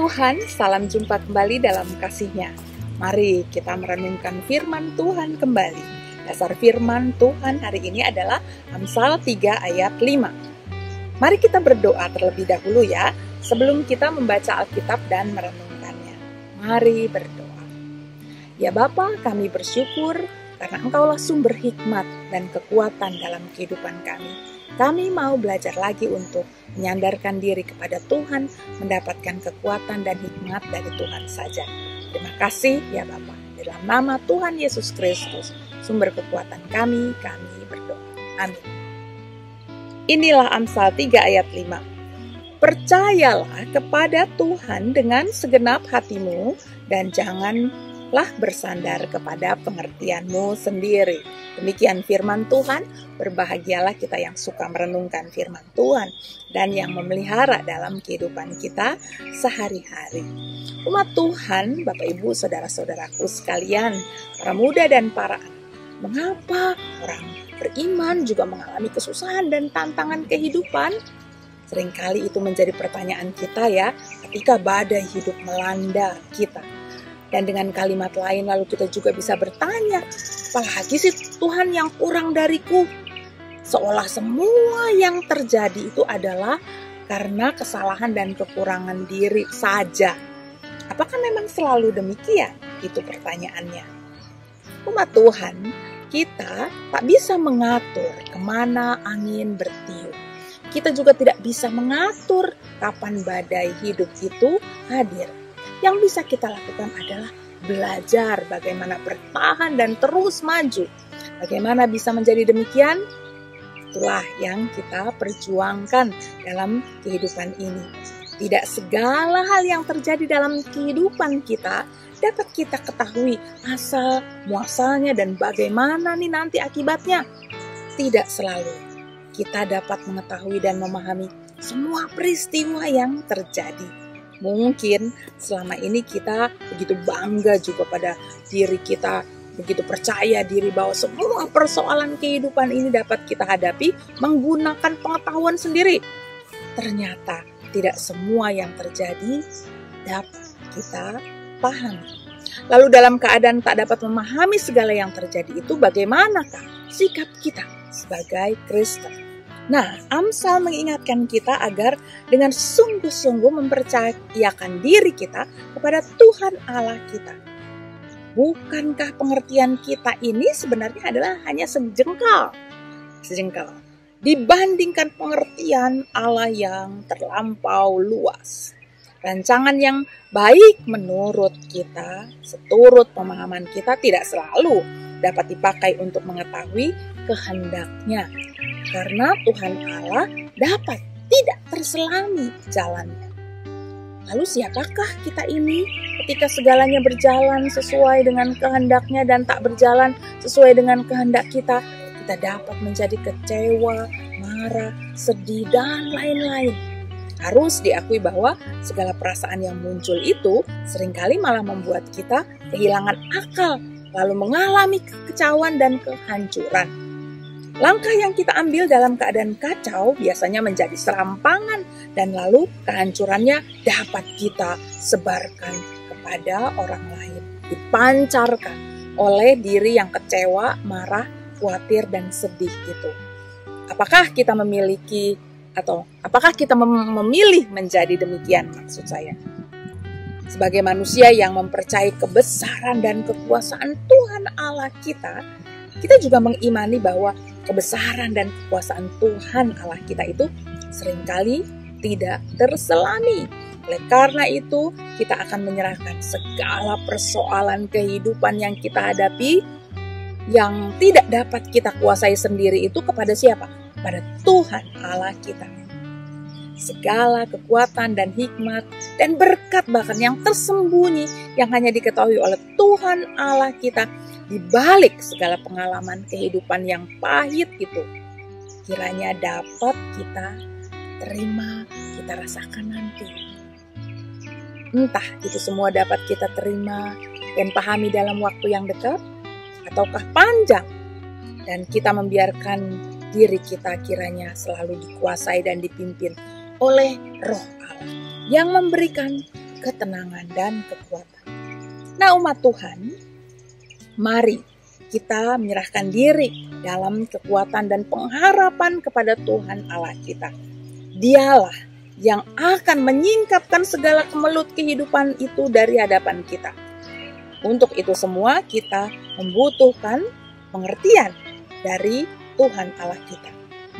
Tuhan, salam jumpa kembali dalam kasih-Nya. Mari kita merenungkan firman Tuhan kembali. Dasar firman Tuhan hari ini adalah Amsal 3 ayat 5. Mari kita berdoa terlebih dahulu ya, sebelum kita membaca Alkitab dan merenungkannya. Mari berdoa. Ya Bapa, kami bersyukur karena Engkaulah sumber hikmat dan kekuatan dalam kehidupan kami. Kami mau belajar lagi untuk menyandarkan diri kepada Tuhan, mendapatkan kekuatan dan hikmat dari Tuhan saja. Terima kasih ya Bapa. Dalam nama Tuhan Yesus Kristus, sumber kekuatan kami berdoa. Amin. Inilah Amsal 3 ayat 5. Percayalah kepada Tuhan dengan segenap hatimu dan janganlah bersandar kepada pengertianmu sendiri. Demikian firman Tuhan. Berbahagialah kita yang suka merenungkan firman Tuhan dan yang memelihara dalam kehidupan kita sehari-hari. Umat Tuhan, Bapak Ibu, saudara-saudaraku sekalian, para muda dan para anak, mengapa orang beriman juga mengalami kesusahan dan tantangan kehidupan? Seringkali itu menjadi pertanyaan kita ya, ketika badai hidup melanda kita. Dan dengan kalimat lain lalu kita juga bisa bertanya, apalagi sih Tuhan yang kurang dariku? Seolah semua yang terjadi itu adalah karena kesalahan dan kekurangan diri saja. Apakah memang selalu demikian? Itu pertanyaannya. Umat Tuhan, kita tak bisa mengatur kemana angin bertiup. Kita juga tidak bisa mengatur kapan badai hidup itu hadir. Yang bisa kita lakukan adalah belajar bagaimana bertahan dan terus maju. Bagaimana bisa menjadi demikian? Itulah yang kita perjuangkan dalam kehidupan ini. Tidak segala hal yang terjadi dalam kehidupan kita dapat kita ketahui asal muasalnya dan bagaimana nih nanti akibatnya. Tidak selalu kita dapat mengetahui dan memahami semua peristiwa yang terjadi. Mungkin selama ini kita begitu bangga juga pada diri kita, begitu percaya diri bahwa semua persoalan kehidupan ini dapat kita hadapi menggunakan pengetahuan sendiri. Ternyata tidak semua yang terjadi dapat kita pahami. Lalu dalam keadaan tak dapat memahami segala yang terjadi itu, bagaimanakah sikap kita sebagai Kristen? Nah, Amsal mengingatkan kita agar dengan sungguh-sungguh mempercayakan diri kita kepada Tuhan Allah kita. Bukankah pengertian kita ini sebenarnya adalah hanya sejengkal dibandingkan pengertian Allah yang terlampau luas. Rancangan yang baik menurut kita, seturut pemahaman kita, tidak selalu dapat dipakai untuk mengetahui kehendaknya. Karena Tuhan Allah dapat tidak terselami jalannya. Lalu siapakah kita ini ketika segalanya berjalan sesuai dengan kehendaknya dan tak berjalan sesuai dengan kehendak kita? Kita dapat menjadi kecewa, marah, sedih, dan lain-lain. Harus diakui bahwa segala perasaan yang muncul itu seringkali malah membuat kita kehilangan akal, lalu mengalami kekecauan dan kehancuran. Langkah yang kita ambil dalam keadaan kacau biasanya menjadi serampangan dan lalu kehancurannya dapat kita sebarkan kepada orang lain. Dipancarkan oleh diri yang kecewa, marah, khawatir, dan sedih itu. Apakah kita memilih menjadi demikian, maksud saya? Sebagai manusia yang mempercayai kebesaran dan kekuasaan Tuhan Allah kita juga mengimani bahwa kebesaran dan kekuasaan Tuhan Allah kita itu seringkali tidak terselami. Oleh karena itu, kita akan menyerahkan segala persoalan kehidupan yang kita hadapi yang tidak dapat kita kuasai sendiri itu kepada siapa? Pada Tuhan Allah kita. Segala kekuatan dan hikmat dan berkat bahkan yang tersembunyi yang hanya diketahui oleh Tuhan Allah kita di balik segala pengalaman kehidupan yang pahit itu, kiranya dapat kita terima, kita rasakan nanti. Entah itu semua dapat kita terima dan pahami dalam waktu yang dekat, ataukah panjang, dan kita membiarkan diri kita kiranya selalu dikuasai dan dipimpin oleh Roh Allah yang memberikan ketenangan, dan kekuatan. Nah, umat Tuhan, mari kita menyerahkan diri dalam kekuatan dan pengharapan kepada Tuhan Allah kita. Dialah yang akan menyingkapkan segala kemelut kehidupan itu dari hadapan kita. Untuk itu semua kita membutuhkan pengertian dari Tuhan Allah kita.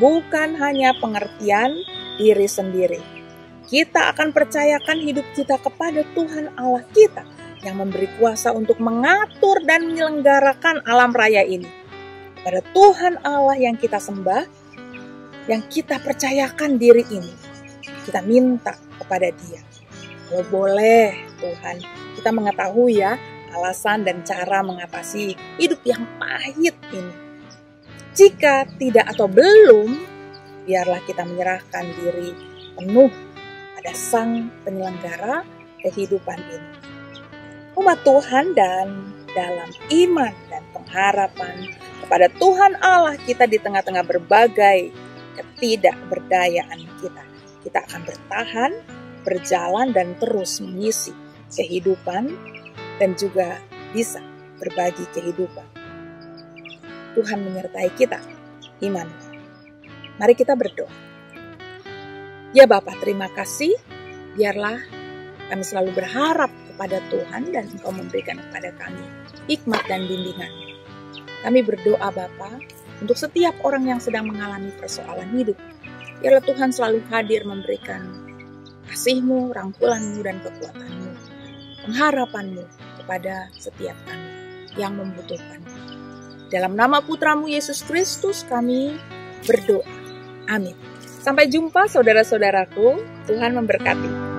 Bukan hanya pengertian diri sendiri. Kita akan percayakan hidup kita kepada Tuhan Allah kita yang memberi kuasa untuk mengatur dan menyelenggarakan alam raya ini. Pada Tuhan Allah yang kita sembah, yang kita percayakan diri ini, kita minta kepada Dia. Kalau boleh Tuhan, kita mengetahui ya alasan dan cara mengatasi hidup yang pahit ini. Jika tidak atau belum, biarlah kita menyerahkan diri penuh pada Sang Penyelenggara kehidupan ini. Umat Tuhan, dan dalam iman dan pengharapan kepada Tuhan Allah kita di tengah-tengah berbagai ketidakberdayaan kita, kita akan bertahan, berjalan, dan terus mengisi kehidupan dan juga bisa berbagi kehidupan. Tuhan menyertai kita, iman. Mari kita berdoa. Ya Bapa, terima kasih. Biarlah kami selalu berharap kepada Tuhan dan Engkau memberikan kepada kami hikmat dan bimbingan. Kami berdoa Bapa untuk setiap orang yang sedang mengalami persoalan hidup. Biarlah Tuhan selalu hadir memberikan kasih-Mu, rangkulan-Mu, dan kekuatan-Mu, pengharapan-Mu kepada setiap kami yang membutuhkan. Dalam nama Putra-Mu Yesus Kristus kami berdoa. Amin. Sampai jumpa saudara-saudaraku. Tuhan memberkati.